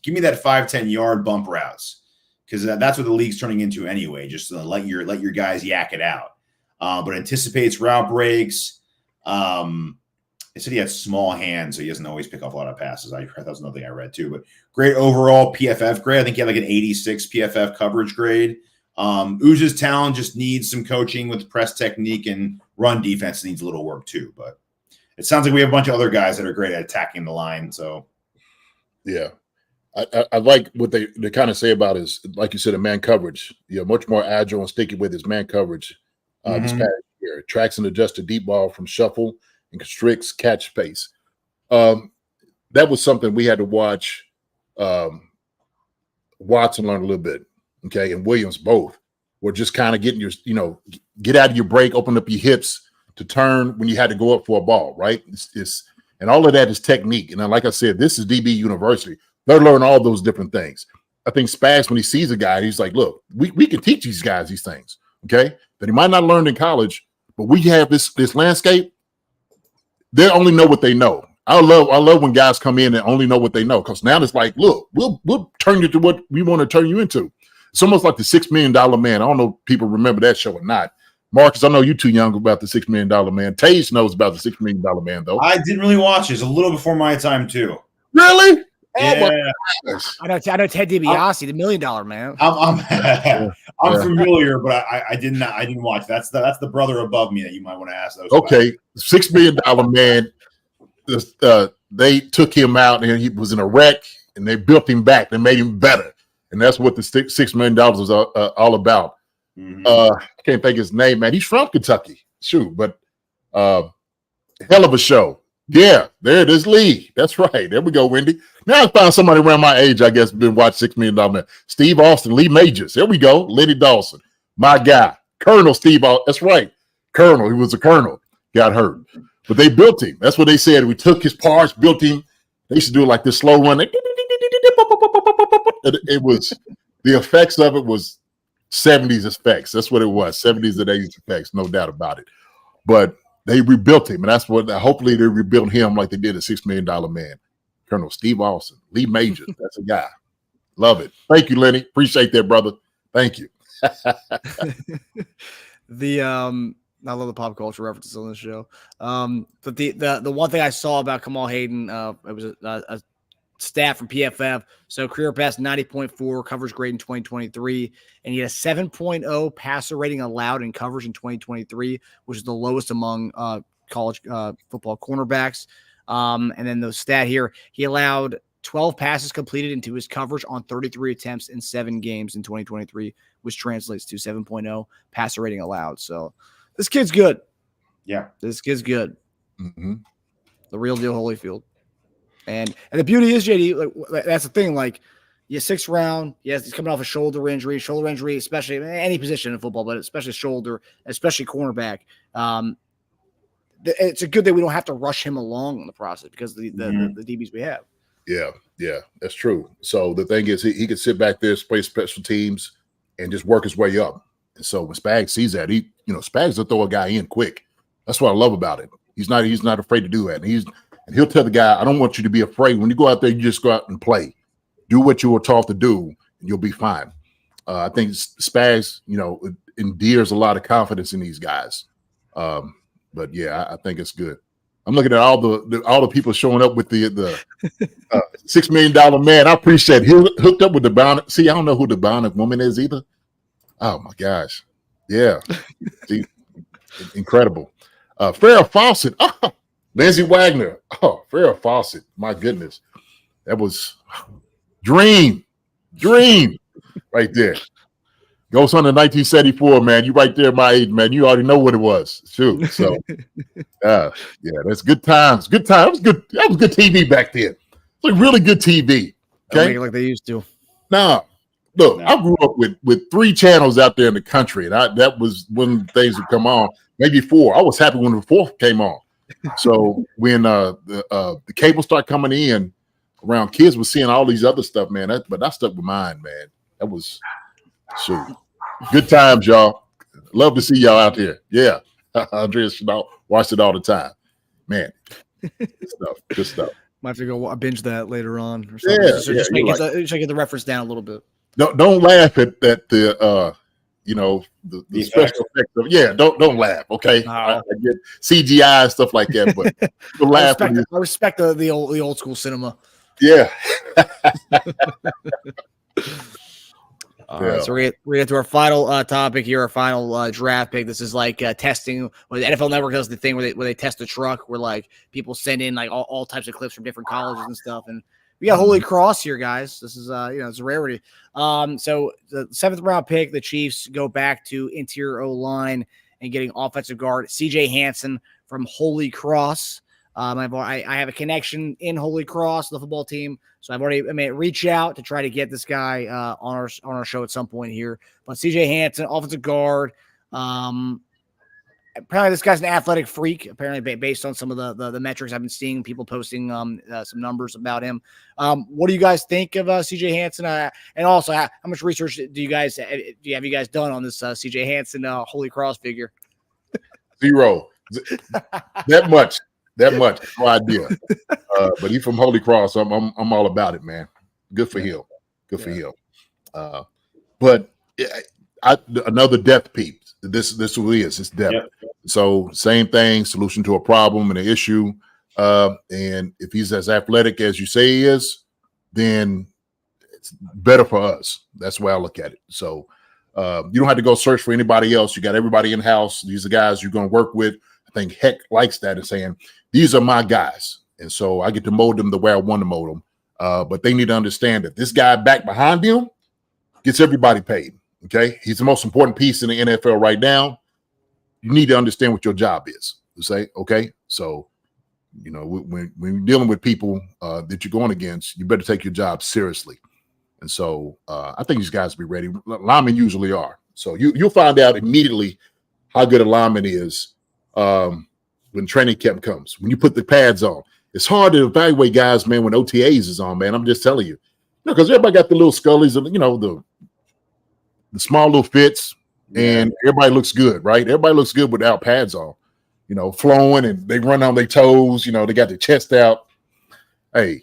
give me that 5-10 yard bump routes, because that's what the league's turning into anyway. Just to let your guys yak it out. But anticipates route breaks. They said he had small hands, so he doesn't always pick up a lot of passes. That was another thing I read too. But great overall PFF grade. I think he had like an 86 PFF coverage grade. Ooz's talent just needs some coaching with press technique, and run defense needs a little work too. But it sounds like we have a bunch of other guys that are great at attacking the line. So, yeah, I like what they kind of say about his, like you said, a man coverage. Much more agile and sticky with his man coverage. This past year, tracks and adjusts to deep ball from shuffle and constricts catch space. That was something we had to watch Watson learn a little bit. Okay, and Williams both were just kind of getting your, get out of your break, open up your hips to turn when you had to go up for a ball, right? And all of that is technique. And then, like I said, this is DB University. They're learning all those different things. I think Spags, when he sees a guy, he's like, look, we can teach these guys these things, okay? That he might not learn in college, but we have this landscape. They only know what they know. I love when guys come in and only know what they know, because now it's like, look, we'll turn you to what we want to turn you into. It's almost like the $6 Million Man. I don't know if people remember that show or not. Marcus, I know you're too young about the $6 Million Man. Tage knows about the $6 Million Man, though. I didn't really watch it. It's a little before my time, too. Really? Yeah. Oh, I know Ted DiBiase, the $1 Million Man. I'm familiar, but I didn't watch. That's the brother above me that you might want to ask those. Okay, $6 Million Man. They took him out, and he was in a wreck, and they built him back. They made him better. And that's what the $6 million was all about. I can't think his name, man. He's from Kentucky. Shoot, but hell of a show. Yeah, there it is, Lee. That's right. There we go, Wendy. Now I found somebody around my age, I guess, been watching $6 Million Man. Steve Austin, Lee Majors. There we go. Lenny Dawson. My guy. Colonel Steve Austin. That's right. Colonel. He was a colonel. Got hurt. But they built him. That's what they said. We took his parts, built him. They used to do it like this slow run. It was, the effects of it was 70s effects. That's what it was, 70s and 80s effects, no doubt about it. But they rebuilt him, and that's what, hopefully they rebuilt him like they did a $6 Million Man. Colonel Steve Austin, Lee Majors, that's a guy. Love it. Thank you, Lenny. Appreciate that, brother. Thank you. I love the pop culture references on this show. But the one thing I saw about Kamal Hadden, it was a stat from PFF. So career best 90.4 coverage grade in 2023, and he had a 7.0 passer rating allowed in coverage in 2023, which is the lowest among college football cornerbacks. And then the stat here, he allowed 12 passes completed into his coverage on 33 attempts in 7 games in 2023, which translates to 7.0 passer rating allowed. So this kid's good. Yeah, this kid's good. The real deal, Holyfield. And the beauty is, JD, like, that's the thing. Like, 6th round. Yes, he's coming off a shoulder injury, especially in any position in football, but especially shoulder, especially cornerback. It's a good that we don't have to rush him along in the process because of the DBs we have. Yeah, that's true. So the thing is, he could sit back there, play special teams, and just work his way up. And so when Spags sees that, Spags will throw a guy in quick. That's what I love about it. He's not afraid to do that. And he'll tell the guy, I don't want you to be afraid. When you go out there, you just go out and play. Do what you were taught to do, and you'll be fine. I think Spags, endears a lot of confidence in these guys. But yeah, I think it's good. I'm looking at all the people showing up with the $6 Million Man. I appreciate it. He hooked up with the Bionic. See, I don't know who the Bionic Woman is either. Oh my gosh, yeah, see, incredible. Farrah Fawcett. Oh, Lindsey Wagner. Oh, Farrah Fawcett. My goodness, that was dream right there. Goes on to 1974, man. You right there, my age, man. You already know what it was. Shoot. So, yeah, that's good times. Good times. That was good TV back then. It's like really good TV. Okay, make it like they used to. Now, look, I grew up with 3 channels out there in the country, and that was when things would come on. maybe 4. I was happy when the 4th came on. So when the cable started coming in around, kids were seeing all these other stuff, man. But I stuck with mine, man. That was good times, y'all. Love to see y'all out there. Yeah, Andreas watched it all the time, man. Good stuff. Might have to go binge that later on. Or something. Yeah, just get the reference down a little bit. Don't laugh at that. The special effects of, don't laugh, okay? No. I get CGI and stuff like that, but don't laugh. I respect the old school cinema. Yeah. All right, so we're gonna get to our final topic here, our final draft pick. This is like testing. When the NFL Network does the thing where they test the truck, where like people send in like all types of clips from different colleges and stuff. And we got Holy Cross here, guys. This is it's a rarity. So the 7th round pick, the Chiefs go back to interior O-line and getting offensive guard CJ Hanson from Holy Cross. I have a connection in Holy Cross, the football team, so I've already reach out to try to get this guy on our show at some point here. But CJ Hanson, offensive guard. Apparently this guy's an athletic freak. Apparently, based on some of the metrics I've been seeing, people posting some numbers about him. What do you guys think of CJ Hanson? And also, how much research have you guys done on this CJ Hanson Holy Cross figure? 0. That much. No idea. But he's from Holy Cross. I'm all about it, man. Good for him. For him. But another depth peep. This is what it is. It's depth. Yep. So same thing. Solution to a problem and an issue. And if he's as athletic as you say he is, then it's better for us. That's the way I look at it. So you don't have to go search for anybody else. You got everybody in house. These are guys you're going to work with. I think Heck likes that and saying, these are my guys. And so I get to mold them the way I want to mold them. But they need to understand that this guy back behind him gets everybody paid. Okay. He's the most important piece in the NFL right now. You need to understand what your job is. You say, okay. So, when you're dealing with people that you're going against, you better take your job seriously. And so I think these guys will be ready. Linemen usually are. So you'll find out immediately how good a lineman is when training camp comes. When you put the pads on, it's hard to evaluate guys, man, when OTAs is on, man. I'm just telling you, because everybody got the little scullies and the small little fits, and everybody looks good, right? Everybody looks good without pads on, flowing, and they run on their toes. They got their chest out. Hey,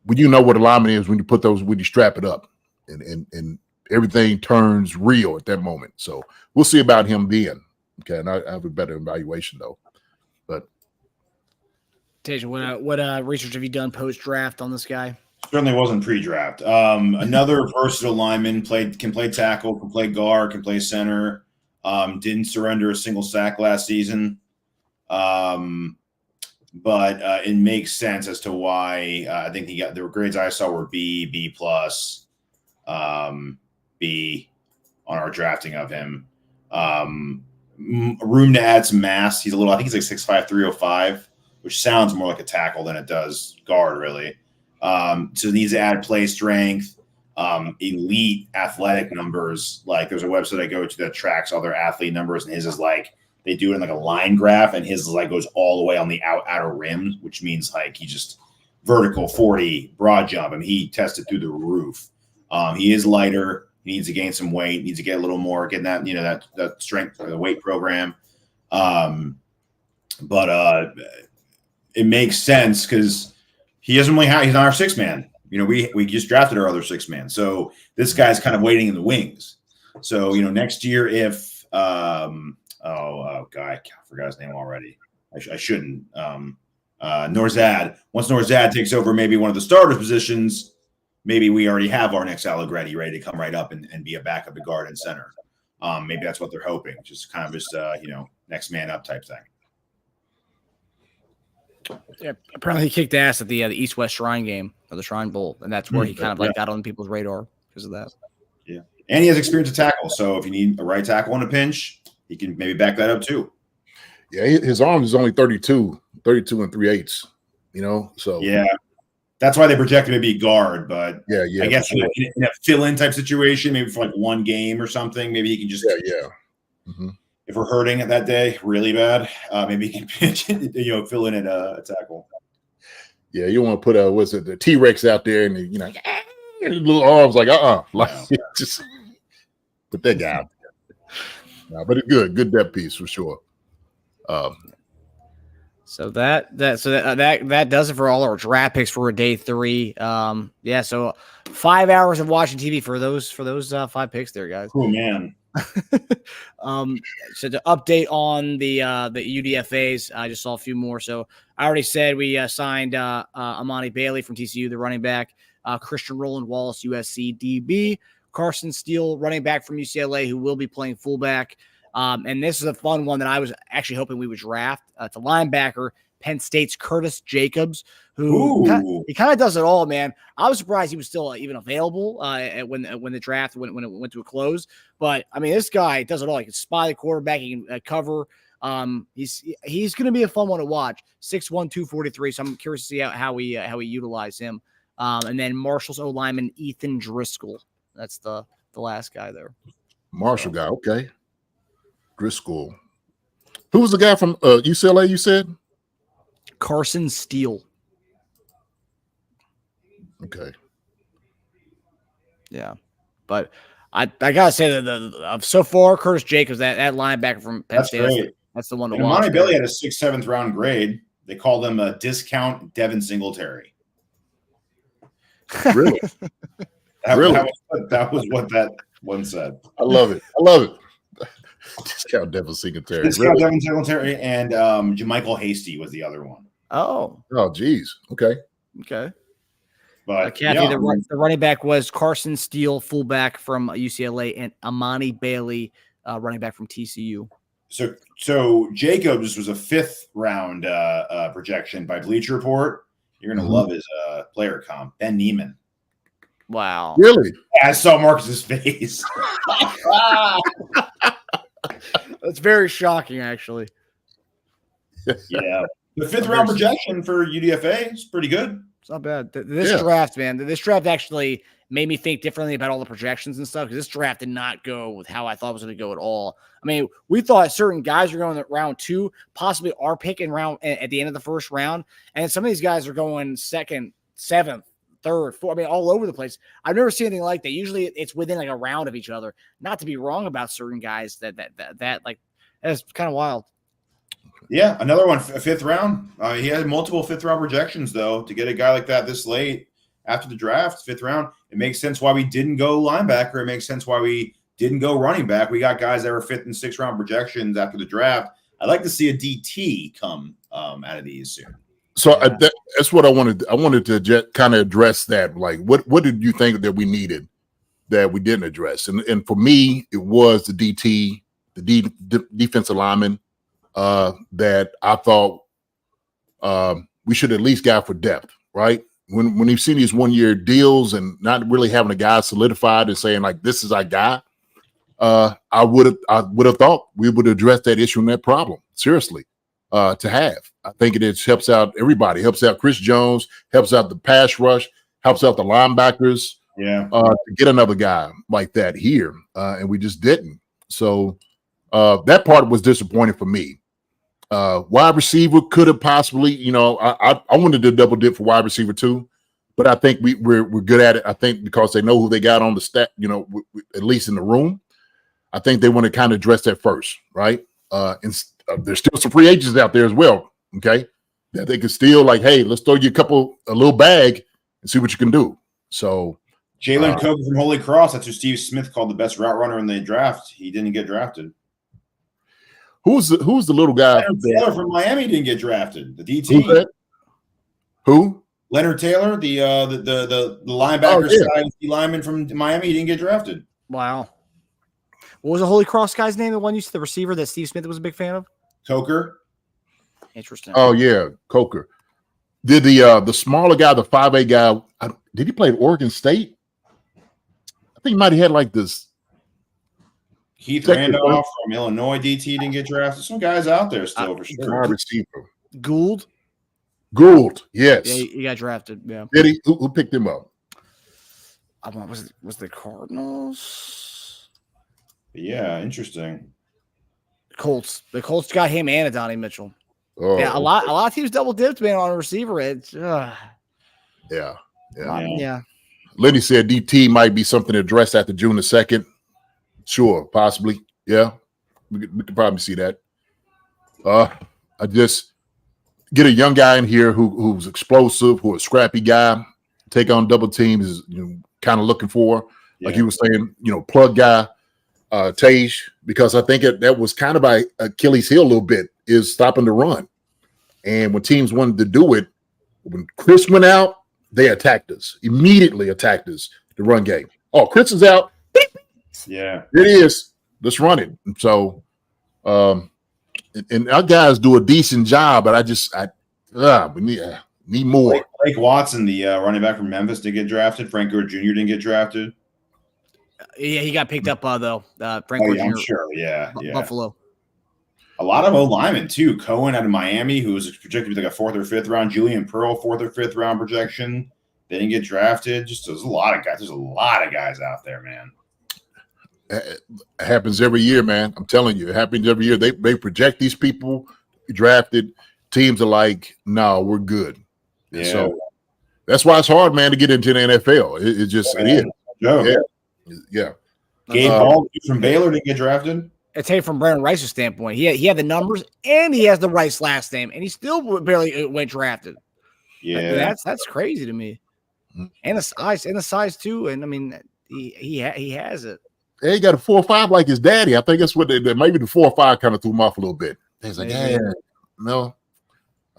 when you know what a lineman is, when you strap it up, and everything turns real at that moment. So we'll see about him then. Okay, and I have a better evaluation though. But Teja, what research have you done post draft on this guy? Certainly wasn't pre-draft. Another versatile lineman, can play tackle, can play guard, can play center. Didn't surrender a single sack last season. But it makes sense as to why I think the grades I saw were B+, B on our drafting of him. Room to add some mass. I think he's like 6'5", 305, which sounds more like a tackle than it does guard, really. So it needs to add play strength, elite athletic numbers. Like there's a website I go to that tracks all their athlete numbers, and his is like they do it in like a line graph, and his is like goes all the way on the outer rim, which means like he just vertical 40 broad jump. He tested through the roof. He is lighter. He needs to gain some weight. Needs to get a little more, getting that that strength or the weight program. But it makes sense because he doesn't really have. He's not our 6 man. We just drafted our other 6 man. So this guy's kind of waiting in the wings. So next year, if guy, I forgot his name already. I shouldn't. Nourzad. Once Nourzad takes over, maybe one of the starter positions. Maybe we already have our next Allegretti ready to come right up and be a backup at guard and center. Maybe that's what they're hoping. Just next man up type thing. Yeah, apparently he kicked ass at the East-West Shrine game or the Shrine Bowl, and that's where he kind of got on people's radar because of that. Yeah, and he has experience to tackle, so if you need a right tackle on a pinch, he can maybe back that up too. Yeah, his arm is only 32 and 3/8. So yeah, that's why they projected him to be guard. But yeah, I guess sure. in a fill-in type situation, maybe for like one game or something, maybe he can just yeah. Mm-hmm. if we're hurting it that day really bad, maybe he can fill in at a tackle. Yeah, you want to put the T-Rex out there and little arms like just put that guy out there. No, but it's good depth piece for sure. So that does it for all our draft picks for day 3. So 5 hours of watching TV for those 5 picks there, guys. Oh man. So to update on the UDFAs, I just saw a few more. So I already said we signed Amani Bailey from TCU, the running back, Christian Roland Wallace, USC DB, Carson Steele, running back from UCLA, who will be playing fullback. And this is a fun one that I was actually hoping we would draft. It's a linebacker, Penn State's Curtis Jacobs, who he kind of does it all, man. I was surprised he was still even available when the draft when it went to a close. But I mean, this guy does it all. He can spy the quarterback, he can cover. He's going to be a fun one to watch. 6'1", 243. So I'm curious to see how we utilize him. And then Marshall's O lineman Ethan Driscoll. That's the last guy there. Marshall guy, okay. Driscoll. Who was the guy from UCLA? You said Carson Steele. Okay. Yeah, but I gotta say that so far Curtis Jacobs, that linebacker from Penn State, great. That's the one to and watch. Amani Bailey had a 6th, 7th round grade. They called him a discount Devin Singletary. Really? That was what that one said. I love it. Discount Devin Singletary. Devin Singletary and Jermichael Hasty was the other one. Oh, geez. Okay. But Kathy, the running back was Carson Steele, fullback from UCLA, and Amani Bailey, running back from TCU. So Jacobs was a 5th round projection by Bleacher Report. You're gonna love his player comp, Ben Neiman. Wow. Really? I saw Marcus's face. That's very shocking, actually. Yeah. The 5th round projection for UDFA is pretty good. It's not bad. This draft, man, this draft actually made me think differently about all the projections and stuff, because this draft did not go with how I thought it was going to go at all. I mean, we thought certain guys were going at round 2, possibly our pick in round at the end of the 1st round, and some of these guys are going 2nd, 7th, 3rd, 4th. I mean, all over the place. I've never seen anything like that. Usually, it's within like a round of each other. Not to be wrong about certain guys, that's kind of wild. Yeah, another one, 5th round. He had multiple 5th round projections, though. To get a guy like that this late after the draft, 5th round, it makes sense why we didn't go linebacker. It makes sense why we didn't go running back. We got guys that were 5th and 6th round projections after the draft. I'd like to see a DT come out of these soon. So that's what I wanted. I wanted to kind of address that. Like, what did you think that we needed that we didn't address? And for me, it was the DT, the defensive lineman. That I thought we should at least go for depth, right? When you've seen these 1-year deals and not really having a guy solidified and saying like this is our guy, I would have thought we would address that issue and that problem seriously. To have, I think it helps out everybody. Helps out Chris Jones, helps out the pass rush, helps out the linebackers. Yeah, to get another guy like that here, and we just didn't. So that part was disappointing for me. Wide receiver could have possibly, I wanted to double dip for wide receiver too, but I think we're good at it. I think because they know who they got on the stat, at least in the room. I think they want to kind of address that first, right? And there's still some free agents out there as well, okay? That they can still like, hey, let's throw you a little bag and see what you can do. So Jalen Coker from Holy Cross, that's who Steve Smith called the best route runner in the draft. He didn't get drafted. Who's the little guy? Leonard Taylor from Miami didn't get drafted. The DT. Who? Leonard Taylor, the linebacker side lineman from Miami, he didn't get drafted. Wow. What was the Holy Cross guy's name? The one you said, the receiver that Steve Smith was a big fan of? Coker. Interesting. Oh yeah, Coker. Did the smaller guy, the 5'8" guy, did he play at Oregon State? I think he might have had like this. Keith Randolph from Illinois DT didn't get drafted. Some guys out there still for sure. Receiver. Gould, yes. Yeah, he got drafted. Yeah. Did he? Who picked him up? Was the Cardinals? Yeah, interesting. Colts. The Colts got him and Adonai Mitchell. Oh, Yeah, a lot of teams double dipped, man, on a receiver. It's yeah. yeah. Lenny said DT might be something to address after June the 2nd. Sure, possibly. Yeah, we could probably see that. I just get a young guy in here who's explosive, who's a scrappy guy, take on double teams is kind of looking for, like you were saying, plug guy, Tej, because I think that was kind of by Achilles' heel a little bit, is stopping the run. And when teams wanted to do it, when Chris went out, they immediately attacked us, the run game. Oh, Chris is out. Yeah. It is. Let's run it. And so, and our guys do a decent job, but we need more. Blake Watson, the running back from Memphis, didn't get drafted. Frank Gore Jr. didn't get drafted. Yeah, he got picked up though. Frank Gore Jr. I'm sure. Yeah. Buffalo. A lot of O-linemen, too. Cohen out of Miami, who was projected to be like a 4th or 5th round. Julian Pearl, 4th or 5th round projection. They didn't get drafted. Just there's a lot of guys. There's a lot of guys out there, man. It happens every year, man. I'm telling you, it happens every year. They project these people drafted. Teams are like, no, we're good. Yeah. So that's why it's hard, man, to get into the NFL. It is. Yeah. Gabe Ball from Baylor didn't get drafted. I tell you, from Brandon Rice's standpoint, he had the numbers and he has the Rice last name, and he still barely went drafted. Yeah, that's crazy to me. And the size too. And I mean, he has it. Yeah, he got a 4.5 like his daddy. I think that's what maybe the 4.5 kind of threw him off a little bit. He's like, no.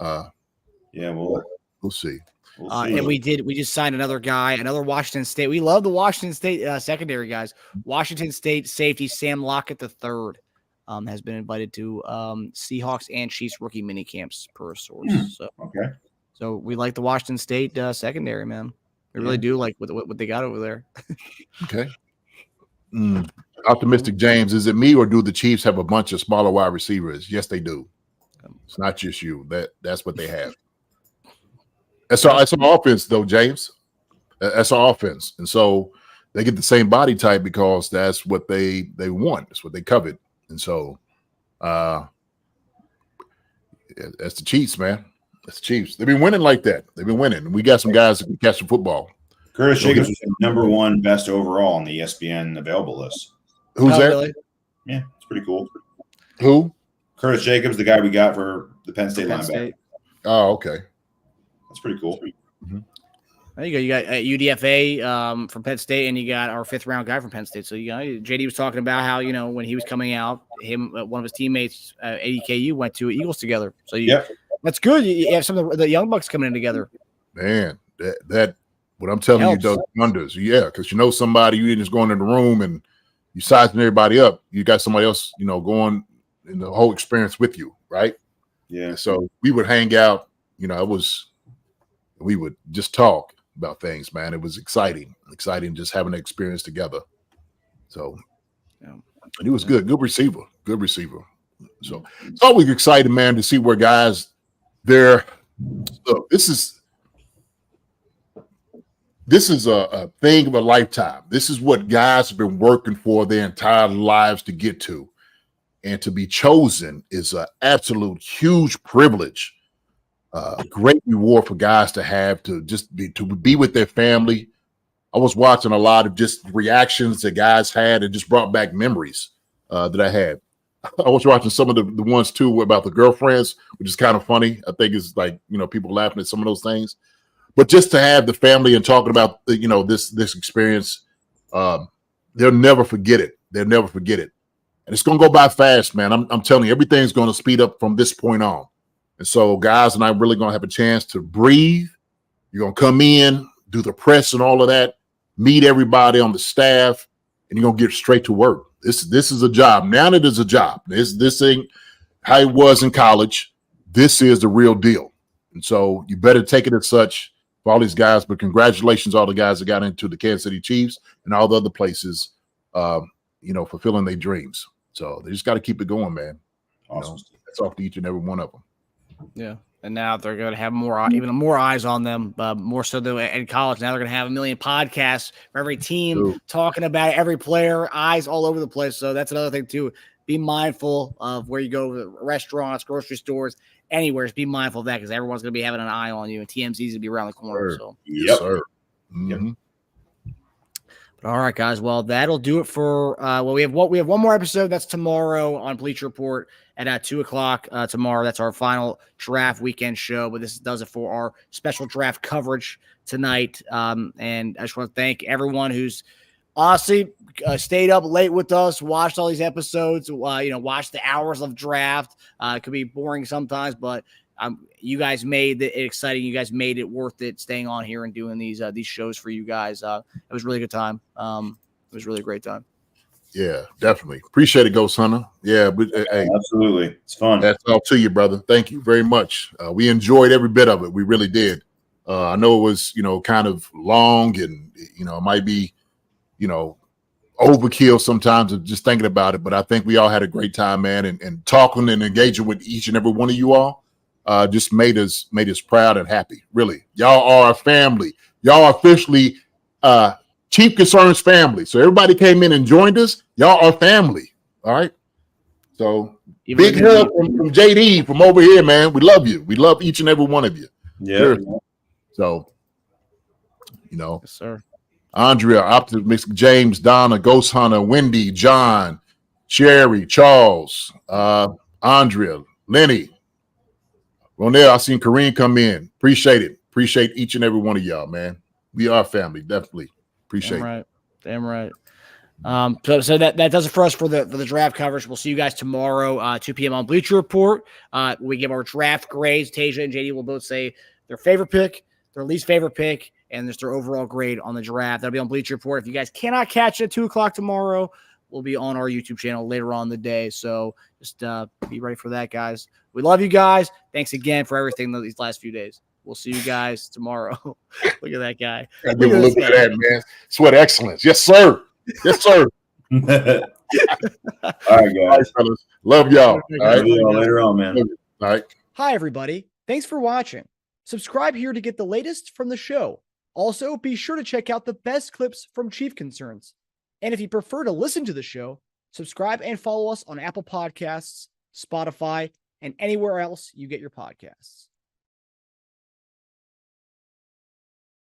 We'll see. And we just signed another guy, another Washington State. We love the Washington State secondary guys. Washington State safety Sam Lockett III has been invited to Seahawks and Chiefs rookie mini camps per source. So we like the Washington State secondary, man. We really do like what they got over there. Okay. Optimistic James, is it me or do the Chiefs have a bunch of smaller wide receivers? Yes, they do. It's not just you. That's what they have. That's our offense, though, James. That's our offense. And so they get the same body type because that's what they want. That's what they covet. And so that's the Chiefs, man. That's the Chiefs. They've been winning like that. They've been winning. We got some guys that can catch the football. Curtis Jacobs was the number 1 best overall on the ESPN available list. Who's that? Really? Yeah, it's pretty cool. Who? Curtis Jacobs, the guy we got for the Penn State linebacker. Oh, okay. That's pretty cool. Mm-hmm. There you go. You got UDFA from Penn State, and you got our 5th round guy from Penn State. So JD was talking about how when he was coming out, one of his teammates at ADKU went to Eagles together. So that's good. You have some of the young bucks coming in together. Man, that what I'm telling you does wonders. Yeah, because somebody, you ain't just going in the room and you sizing everybody up. You got somebody else, going in the whole experience with you, right? Yeah. So we would hang out. We would just talk about things, man. It was exciting just having an experience together. So, and he was good receiver. So it's always exciting, man, to see where guys look, this is a thing of a lifetime. This is what guys have been working for their entire lives to get to. And to be chosen is an absolute huge privilege. Great reward for guys to have to be with their family. I was watching a lot of just reactions that guys had and just brought back memories that I had. I was watching some of the ones too about the girlfriends, which is kind of funny. I think it's like, people laughing at some of those things, but just to have the family and talking about, this experience, they'll never forget it. They'll never forget it. And it's going to go by fast, man. I'm telling you, everything's going to speed up from this point on. And so guys and I really going to have a chance to breathe. You're going to come in, do the press and all of that, meet everybody on the staff, and you're going to get straight to work. This is a job. Now it is a job. This ain't how it was in college. This is the real deal. And so you better take it as such for all these guys. But congratulations, all the guys that got into the Kansas City Chiefs and all the other places, fulfilling their dreams. So they just got to keep it going, man. Awesome. That's off to each and every one of them. Yeah. And now they're going to have even more eyes on them, more so than in college. Now they're going to have a million podcasts for every team talking about it, every player, eyes all over the place. So that's another thing too. be mindful of where you go to restaurants, grocery stores, anywhere. Just be mindful of that because everyone's going to be having an eye on you, and TMZ's going to be around the corner. Sure. So, Yes, sir. Mm-hmm. But all right, guys. Well, that'll do it for. We have one more episode. That's tomorrow on Bleacher Report at 2:00 tomorrow. That's our final draft weekend show. But this does it for our special draft coverage tonight. And I just want to thank everyone who's honestly stayed up late with us, watched all these episodes. Watched the hours of draft. It could be boring sometimes, but you guys made it exciting. You guys made it worth it staying on here and doing these shows for you guys. It was a really good time. It was really a great time. Yeah, definitely. Appreciate it, Ghost Hunter. Yeah, but hey, Absolutely. It's fun. that's all to you, brother. Thank you very much. We enjoyed every bit of it. We really did. I know it was, kind of long and, it might be, overkill sometimes of just thinking about it, but I think we all had a great time, man, and talking and engaging with each and every one of you all. Just made us proud and happy. Really, y'all are a family. Y'all are officially Chief Concerns family. So everybody came in and joined us. Y'all are family. All right. So big hug from JD from over here, man. We love you. We love each and every one of you. Yeah. Sure. So, Yes, sir. Andrea, Optimistic James, Donna, Ghost Hunter, Wendy, John, Sherry, Charles, Andrea, Lenny. Ronell, I seen Kareem come in. Appreciate it. Appreciate each and every one of y'all, man. We are family, definitely. Appreciate it. Damn right. So that does it for us for the draft coverage. We'll see you guys tomorrow, 2 p.m. on Bleacher Report. We give our draft grades. Teja and JD will both say their favorite pick, their least favorite pick, and just their overall grade on the draft. That'll be on Bleacher Report. If you guys cannot catch it at 2:00 tomorrow, we'll be on our YouTube channel later on in the day. So just be ready for that, guys. We love you guys. Thanks again for everything these last few days. We'll see you guys tomorrow. Look at that guy. I give a little bit of that, man. Sweat excellence. Yes, sir. Yes, sir. All right, guys. All right, fellas. Love y'all. All right. See y'all later on, man. All right. Hi, everybody. Thanks for watching. Subscribe here to get the latest from the show. Also, be sure to check out the best clips from Chief Concerns. And if you prefer to listen to the show, subscribe and follow us on Apple Podcasts, Spotify, and anywhere else you get your podcasts.